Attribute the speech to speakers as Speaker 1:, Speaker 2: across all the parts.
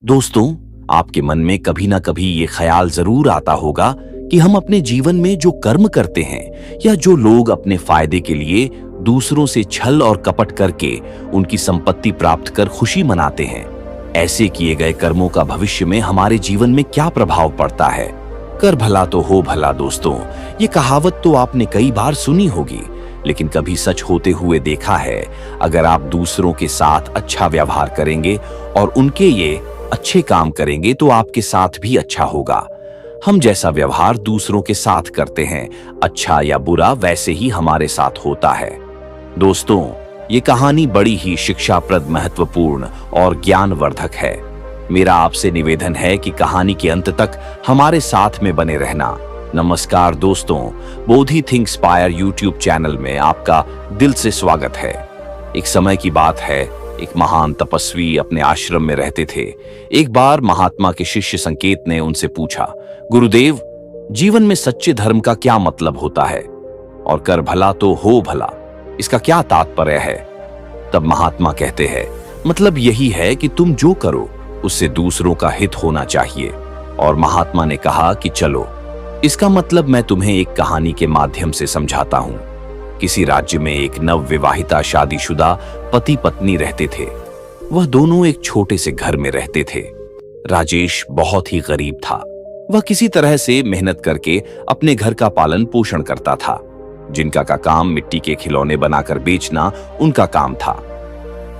Speaker 1: दोस्तों, आपके मन में कभी ना कभी ये ख्याल जरूर आता होगा कि हम अपने जीवन में जो कर्म करते हैं या जो लोग अपने फायदे के लिए दूसरों से छल और कपट करके उनकी संपत्ति प्राप्त कर खुशी मनाते हैं, ऐसे किए गए कर्मों का भविष्य में हमारे जीवन में क्या प्रभाव पड़ता है। कर भला तो हो भला। दोस्तों, ये कहावत तो आपने कई बार सुनी होगी, लेकिन कभी सच होते हुए देखा है? अगर आप दूसरों के साथ अच्छा व्यवहार करेंगे और उनके ये अच्छे काम करेंगे तो आपके साथ भी अच्छा होगा। हम जैसा व्यवहार दूसरों के साथ करते हैं, अच्छा या बुरा, वैसे ही हमारे साथ होता है। दोस्तों, ये कहानी बड़ी ही शिक्षाप्रद, महत्वपूर्ण और ज्ञानवर्धक है। मेरा आपसे निवेदन है कि कहानी के अंत तक हमारे साथ में बने रहना। नमस्कार दोस्तों, बोधि थिंक इंस्पायर यूट्यूब चैनल में आपका दिल से स्वागत है। एक समय की बात है, एक महान तपस्वी अपने आश्रम में रहते थे। एक बार महात्मा के शिष्य संकेत ने उनसे पूछा, गुरुदेव, जीवन में सच्चे धर्म का क्या मतलब होता है? और कर भला तो हो भला, इसका क्या तात्पर्य है? तब महात्मा कहते हैं, मतलब यही है कि तुम जो करो उससे दूसरों का हित होना चाहिए। और महात्मा ने कहा कि चलो, इसका मतलब मैं तुम्हें एक कहानी के माध्यम से समझाता हूं। किसी राज्य में एक नवविवाहिता शादीशुदा पति पत्नी रहते थे। वह दोनों एक छोटे से घर में रहते थे। राजेश बहुत ही गरीब था। वह किसी तरह से मेहनत करके अपने घर का पालन पोषण करता था। जिनका का काम मिट्टी के खिलौने बनाकर बेचना उनका काम था।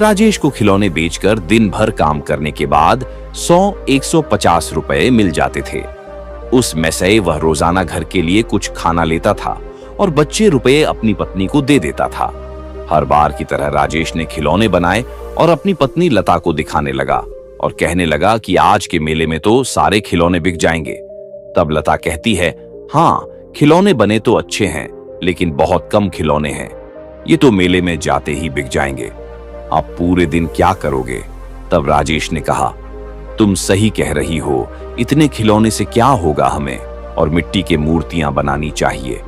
Speaker 1: राजेश को खिलौने बेचकर दिन भर काम करने के बाद 100-150 रुपए मिल जाते थे। उसमें से वह रोजाना घर के लिए कुछ खाना लेता था और बचे रुपए अपनी पत्नी को दे देता था। हर बार की तरह राजेश ने खिलौने बनाए और अपनी पत्नी लता को दिखाने लगा और कहने लगा कि आज के मेले में तो सारे खिलौने बिक जाएंगे। तब लता कहती है, हाँ, खिलौने बने तो अच्छे हैं, लेकिन बहुत कम खिलौने हैं, ये तो मेले में जाते ही बिक जाएंगे। आप पूरे दिन क्या करोगे? तब राजेश ने कहा, तुम सही कह रही हो, इतने खिलौने से क्या होगा हमें, और मिट्टी के मूर्तियां बनानी चाहिए।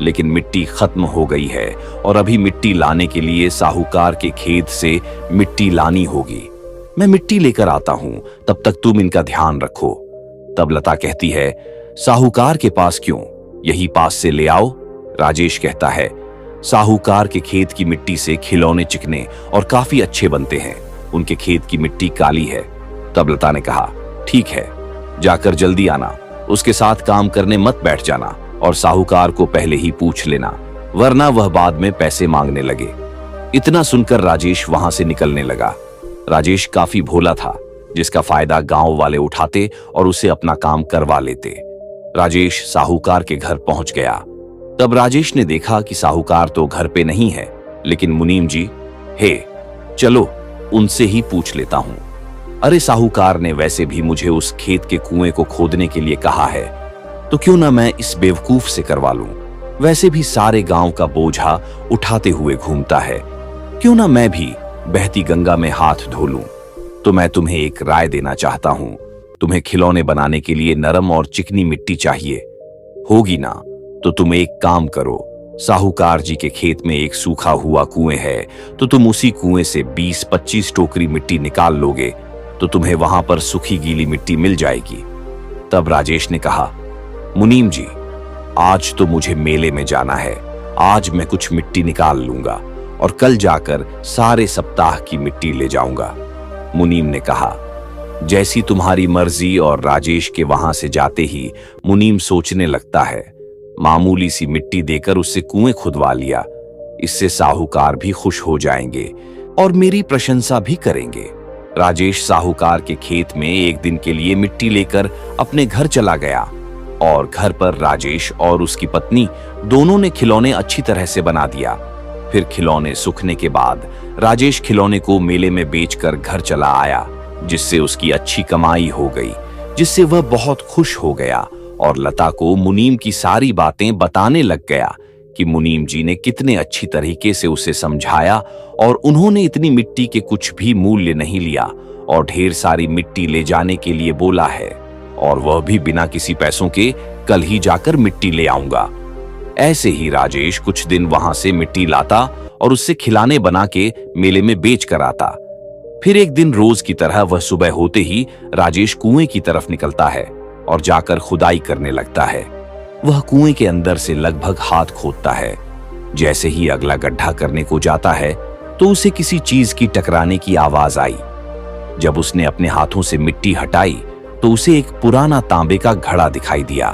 Speaker 1: लेकिन मिट्टी खत्म हो गई है और अभी मिट्टी लाने के लिए साहूकार के खेत से मिट्टी लानी होगी। मैं मिट्टी लेकर आता हूं, तब तक तुम इनका ध्यान रखो। तब लता कहती है, साहूकार के पास क्यों, यही पास से ले आओ। राजेश कहता है, साहूकार के खेत की मिट्टी से खिलौने चिकने और काफी अच्छे बनते हैं, उनके खेत की मिट्टी काली है। तब लता ने कहा, ठीक है, जाकर जल्दी आना, उसके साथ काम करने मत बैठ जाना और साहूकार को पहले ही पूछ लेना, वरना वह बाद में पैसे मांगने लगे। इतना सुनकर राजेश वहां से निकलने लगा। राजेश काफी भोला था, जिसका फायदा गांव वाले उठाते और उसे अपना काम करवा लेते। राजेश साहूकार के घर पहुंच गया। तब राजेश ने देखा कि साहूकार तो घर पे नहीं है, लेकिन मुनीम जी, हे, चलो उनसे ही पूछ लेता हूं। अरे, साहूकार ने वैसे भी मुझे उस खेत के कुएं को खोदने के लिए कहा है, तो क्यों ना मैं इस बेवकूफ से करवा लूं। वैसे भी सारे गांव का बोझा उठाते हुए घूमता है, क्यों ना मैं भी बहती गंगा में हाथ धो लूं। तो मैं तुम्हें एक राय देना चाहता हूं। तुम्हें खिलौने बनाने के लिए नरम और चिकनी मिट्टी चाहिए होगी ना? तो तुम एक काम करो, साहूकार जी के खेत में एक सूखा हुआ कुएं है, तो तुम उसी कुएं से 20-25 टोकरी मिट्टी निकाल लोगे तो तुम्हें वहां पर सूखी गीली मिट्टी मिल जाएगी। तब राजेश ने कहा, मुनीम जी, आज तो मुझे मेले में जाना है, आज मैं कुछ मिट्टी निकाल लूंगा और कल जाकर सारे सप्ताह की मिट्टी ले जाऊंगा। मुनीम ने कहा, जैसी तुम्हारी मर्जी। और राजेश के वहां से जाते ही मुनीम सोचने लगता है, मामूली सी मिट्टी देकर उससे कुएं खुदवा लिया, इससे साहूकार भी खुश हो जाएंगे और मेरी प्रशंसा भी करेंगे। राजेश साहूकार के खेत में एक दिन के लिए मिट्टी लेकर अपने घर चला गया और घर पर राजेश और उसकी पत्नी दोनों ने खिलौने अच्छी तरह से बना दिया। फिर खिलौने सूखने के बाद राजेश खिलौने को मेले में बेचकर घर चला आया, जिससे उसकी अच्छी कमाई हो गई, जिससे वह बहुत खुश हो गया और लता को मुनीम की सारी बातें बताने लग गया कि मुनीम जी ने कितने अच्छी तरीके से उसे समझाया और उन्होंने इतनी मिट्टी के कुछ भी मूल्य नहीं लिया और ढेर सारी मिट्टी ले जाने के लिए बोला है, और वह भी बिना किसी पैसों के कल ही जाकर मिट्टी ले आऊंगा। ऐसे ही राजेश कुछ दिन वहां से मिट्टी लाता और उससे खिलौने बना के मेले में बेच कर आता। फिर एक दिन रोज की तरह वह सुबह होते ही राजेश कुएं की तरफ निकलता है और जाकर खुदाई करने लगता है। वह कुएं के अंदर से लगभग हाथ खोदता है। जैसे ही अगला गड्ढा करने को जाता है तो उसे किसी चीज की टकराने की आवाज आई। जब उसने अपने हाथों से मिट्टी हटाई तो उसे एक पुराना तांबे का घड़ा दिखाई दिया।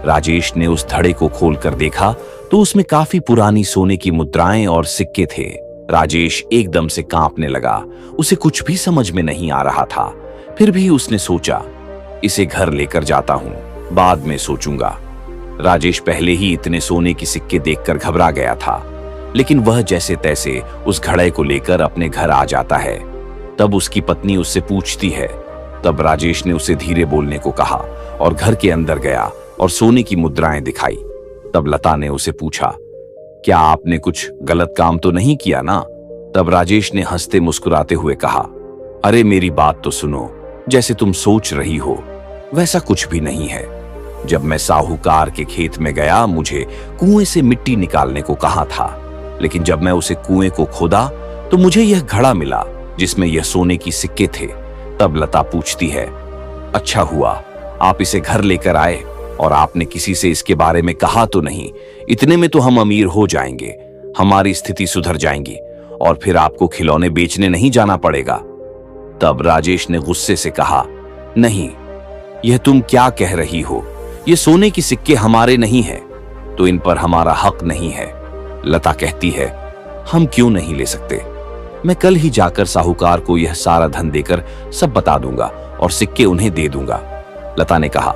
Speaker 1: राजेश ने उस धड़े को खोलकर देखा तो उसमें काफी पुरानी सोने की मुद्राएं और सिक्के थे। राजेश एकदम से कांपने लगा। उसे कुछ भी समझ में नहीं आ रहा था। फिर भी उसने सोचा, इसे घर लेकर जाता हूं, बाद में सोचूंगा। राजेश पहले ही इतने सोने की सिक्के देखकर घबरा गया था, लेकिन वह जैसे तैसे उस घड़े को लेकर अपने घर आ जाता है। तब उसकी पत्नी उससे पूछती है। तब राजेश ने उसे धीरे बोलने को कहा और घर के अंदर गया और सोने की मुद्राएं दिखाई। तब लता ने उसे पूछा, क्या आपने कुछ गलत काम तो नहीं किया ना? तब राजेश ने हंसते मुस्कुराते हुए कहा, अरे मेरी बात तो सुनो, जैसे तुम सोच रही हो वैसा कुछ भी नहीं है। जब मैं साहूकार के खेत में गया, मुझे कुएं से मिट्टी निकालने को कहा था, लेकिन जब मैं उसे कुएं को खोदा तो मुझे यह घड़ा मिला जिसमें यह सोने की सिक्के थे। तब लता पूछती है, अच्छा हुआ आप इसे घर लेकर आए और आपने किसी से इसके बारे में कहा तो नहीं। इतने में तो हम अमीर हो जाएंगे, हमारी स्थिति सुधर जाएंगी और फिर आपको खिलौने बेचने नहीं जाना पड़ेगा। तब राजेश ने गुस्से से कहा, नहीं, यह तुम क्या कह रही हो? ये सोने की सिक्के हमारे नहीं है तो इन पर हमारा हक नहीं है। लता कहती है, हम क्यों नहीं ले सकते? मैं कल ही जाकर साहूकार को यह सारा धन देकर सब बता दूंगा और सिक्के उन्हें दे दूंगा। लता ने कहा,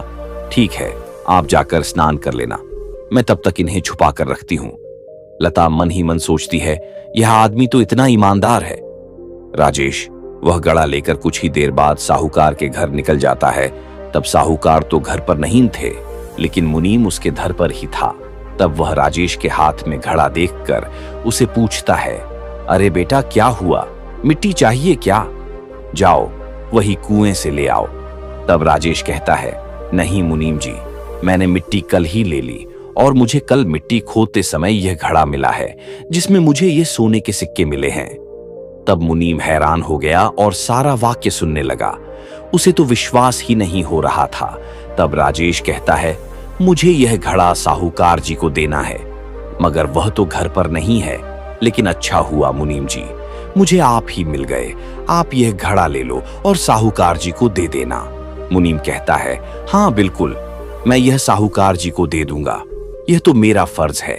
Speaker 1: ठीक है, आप जाकर स्नान कर लेना, मैं तब तक इन्हें छुपा कर रखती हूं। लता मन ही मन सोचती है, यह आदमी तो इतना ईमानदार है। राजेश वह घड़ा लेकर कुछ ही देर बाद साहूकार के घर निकल जाता है। तब साहूकार तो घर पर नहीं थे, लेकिन मुनीम उसके घर पर ही था। तब वह राजेश के हाथ में घड़ा देखकर उसे पूछता है, अरे बेटा क्या हुआ, मिट्टी चाहिए क्या? जाओ वही कुएं से ले आओ। तब राजेश कहता है, नहीं मुनीम जी, मैंने मिट्टी कल ही ले ली और मुझे कल मिट्टी खोदते समय यह घड़ा मिला है जिसमें मुझे ये सोने के सिक्के मिले हैं। तब मुनीम हैरान हो गया और सारा वाक्य सुनने लगा। उसे तो विश्वास ही नहीं हो रहा था। तब राजेश कहता है, मुझे यह घड़ा साहूकार जी को देना है, मगर वह तो घर पर नहीं है। लेकिन अच्छा हुआ मुनीम जी, मुझे आप ही मिल गए। आप यह घड़ा ले लो और साहूकार जी को दे देना। मुनीम कहता है, हाँ बिल्कुल, मैं यह साहूकार जी को दे दूंगा, यह तो मेरा फर्ज है।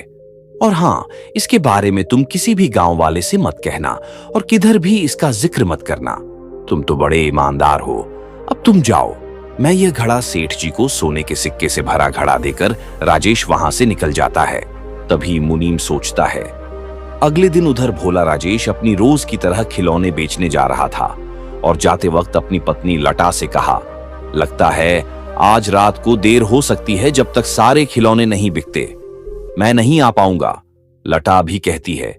Speaker 1: और हाँ, इसके बारे में तुम किसी भी गांव वाले से मत कहना और किधर भी इसका जिक्र मत करना। तुम तो बड़े ईमानदार हो। अब तुम जाओ। मैं यह घड़ा सेठ जी को सोने के सिक्के से भरा घड़ा देकर राजेश वहां से निकल जाता है। तभी मुनीम सोचता है। अगले दिन उधर भोला राजेश अपनी रोज की तरह खिलौने बेचने जा रहा था और जाते वक्त अपनी पत्नी लता से कहा, लगता है आज रात को देर हो सकती है, जब तक सारे खिलौने नहीं बिकते मैं नहीं आ पाऊंगा। लता भी कहती है,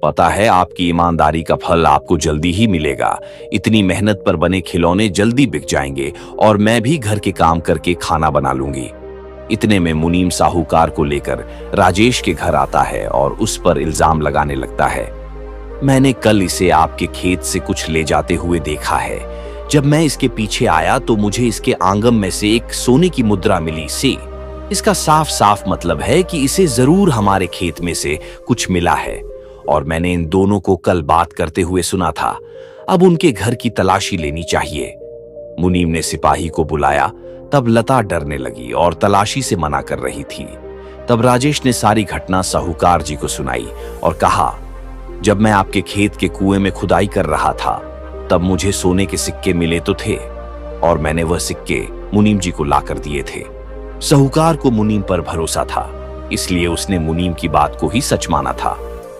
Speaker 1: पता है आपकी ईमानदारी का फल आपको जल्दी ही मिलेगा। इतनी मेहनत पर बने खिलौने जल्दी बिक जाएंगे और मैं भी घर के काम करके खाना बना लूंगी। इतने में मुनीम साहूकार को लेकर राजेश के घर आता है और उस पर इल्जाम लगाने लगता है, मैंने कल इसे आपके खेत से कुछ ले जाते हुए देखा है। जब मैं इसके पीछे आया तो मुझे इसके आंगन में से एक सोने की मुद्रा मिली सी। इसका साफ साफ मतलब है कि इसे जरूर हमारे खेत में से कुछ मिला है और मैंने इन दोनों को कल बात करते हुए सुना था। अब उनके घर की तलाशी लेनी चाहिए। मुनीम ने सिपाही को बुलाया। तब लता डरने लगी और तलाशी से मना कर रही थी। तब राजेश ने सारी घटना साहूकार जी को सुनाई और कहा, जब मैं आपके खेत के कुएं में खुदाई कर रहा था तब मुझे सोने के सिक्के मिले तो थे और मैंने वह सिक्के मुनीम जी को लाकर दिए थे। साहूकार को मुनीम पर भरोसा था, इसलिए उसने मुनीम की बात को ही सच माना था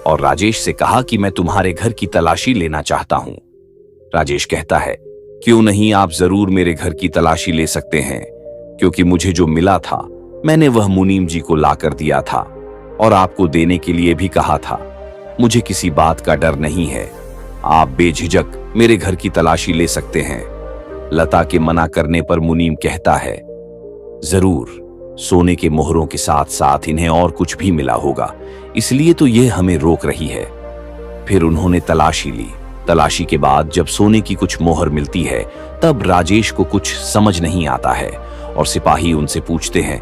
Speaker 1: और राजेश से कहा कि मैं तुम्हारे घर की तलाशी लेना चाहता हूं। राजेश कहता है, क्यों नहीं, आप जरूर मेरे घर की तलाशी ले सकते हैं, क्योंकि मुझे जो मिला था मैंने वह मुनीम जी को लाकर दिया था और आपको देने के लिए भी कहा था। मुझे किसी बात का डर नहीं है, आप बेझिझक मेरे घर की तलाशी ले सकते हैं। लता के मना करने पर मुनीम कहता है, जरूर, सोने के मोहरों के साथ साथ इन्हें और कुछ भी मिला होगा, इसलिए तो यह हमें रोक रही है। फिर उन्होंने तलाशी ली तलाशी के बाद जब सोने की कुछ मोहर मिलती है तब राजेश को कुछ समझ नहीं आता है और सिपाही उनसे पूछते हैं,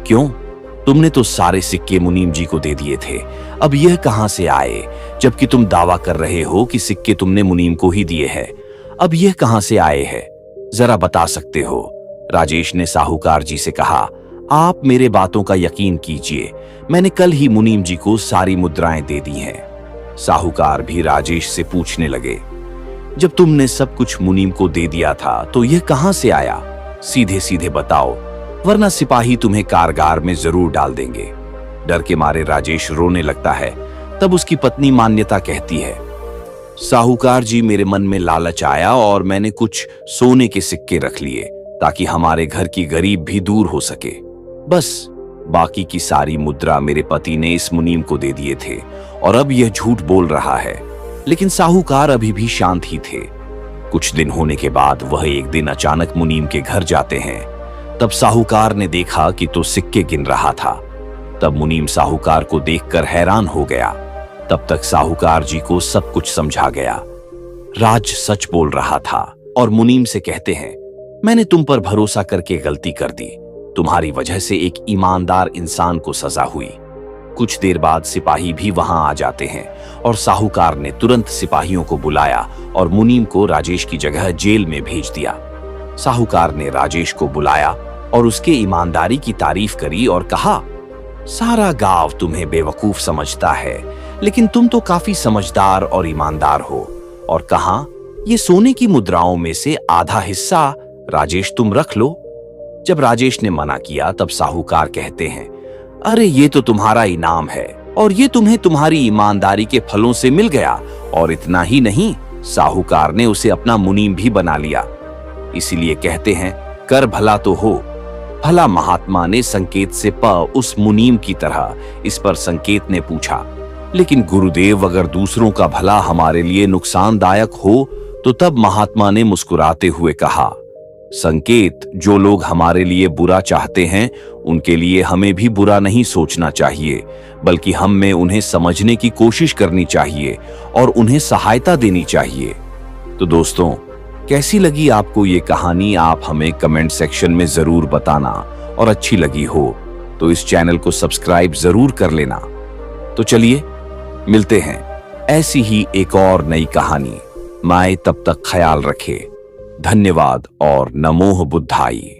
Speaker 1: क्यों? तुमने तो सारे सिक्के मुनीम जी को दे दिए थे, अब यह कहां से आए? जबकि तुम दावा कर रहे हो कि सिक्के तुमने मुनीम को ही दिए हैं, अब यह कहां से आए हैं? जरा बता सकते हो? राजेश ने साहूकार जी से कहा, आप मेरे बातों का यकीन कीजिए, मैंने कल ही मुनीम जी को सारी मुद्राएं दे दी हैं। साहूकार भी राजेश से पूछने लगे, जब तुमने सब कुछ मुनीम को दे दिया था तो यह कहां से आया? सीधे सीधे बताओ, वरना सिपाही तुम्हें कारागार में जरूर डाल देंगे। डर के मारे राजेश रोने लगता है। तब उसकी पत्नी मान्यता कहती है, साहूकार जी, मेरे मन में लालच आया और मैंने कुछ सोने के सिक्के रख लिए ताकि हमारे घर की गरीब भी दूर हो सके। बस बाकी की सारी मुद्रा मेरे पति ने इस मुनीम को दे दिए थे और अब यह झूठ बोल रहा है। लेकिन साहूकार अभी भी शांत ही थे। कुछ दिन होने के बाद वह एक दिन अचानक मुनीम के घर जाते हैं। तब साहूकार ने देखा कि तो सिक्के गिन रहा था। तब मुनीम साहूकार को देखकर हैरान हो गया। तब तक साहूकार जी को सब कुछ समझा गया। राज सच बोल रहा था और मुनीम से कहते हैं, मैंने तुम पर भरोसा करके गलती कर दी। तुम्हारी वजह से एक ईमानदार इंसान को सजा हुई। कुछ देर बाद सिपाही भी वहां आ जाते हैं और साहूकार ने तुरंत सिपाहियों को बुलाया और मुनीम को राजेश की जगह जेल में भेज दिया। साहूकार ने राजेश को बुलाया और उसके ईमानदारी की तारीफ करी और कहा, सारा गांव तुम्हें बेवकूफ समझता है, लेकिन तुम तो काफी समझदार और ईमानदार हो। और कहा, ये सोने की मुद्राओं में से आधा हिस्सा राजेश तुम रख लो। जब राजेश ने मना किया तब साहूकार कहते हैं, अरे ये तो तुम्हारा इनाम है और ये तुम्हें तुम्हारी ईमानदारी के फलों से मिल गया। और इतना ही नहीं, साहूकार ने उसे अपना मुनीम भी बना लिया। इसीलिए कहते हैं, कर भला तो हो। भला महात्मा ने संकेत से प उस मुनीम की तरह। इस पर संकेत ने पूछा, लेकिन गुरुदेव, अगर दूसरों का भला हमारे लिए नुकसानदायक हो तो? तब महात्मा ने मुस्कुराते हुए कहा, संकेत, जो लोग हमारे लिए बुरा चाहते हैं उनके लिए हमें भी बुरा नहीं सोचना चाहिए, बल्कि हम में उन्हें समझने की कोशिश करनी चाहिए और उन्हें सहायता देनी चाहिए। तो दोस्तों, कैसी लगी आपको ये कहानी? आप हमें कमेंट सेक्शन में जरूर बताना और अच्छी लगी हो तो इस चैनल को सब्सक्राइब जरूर कर लेना। तो चलिए मिलते हैं ऐसी ही एक और नई कहानी। माए तब तक ख्याल रखे। धन्यवाद और नमोह बुद्धाई।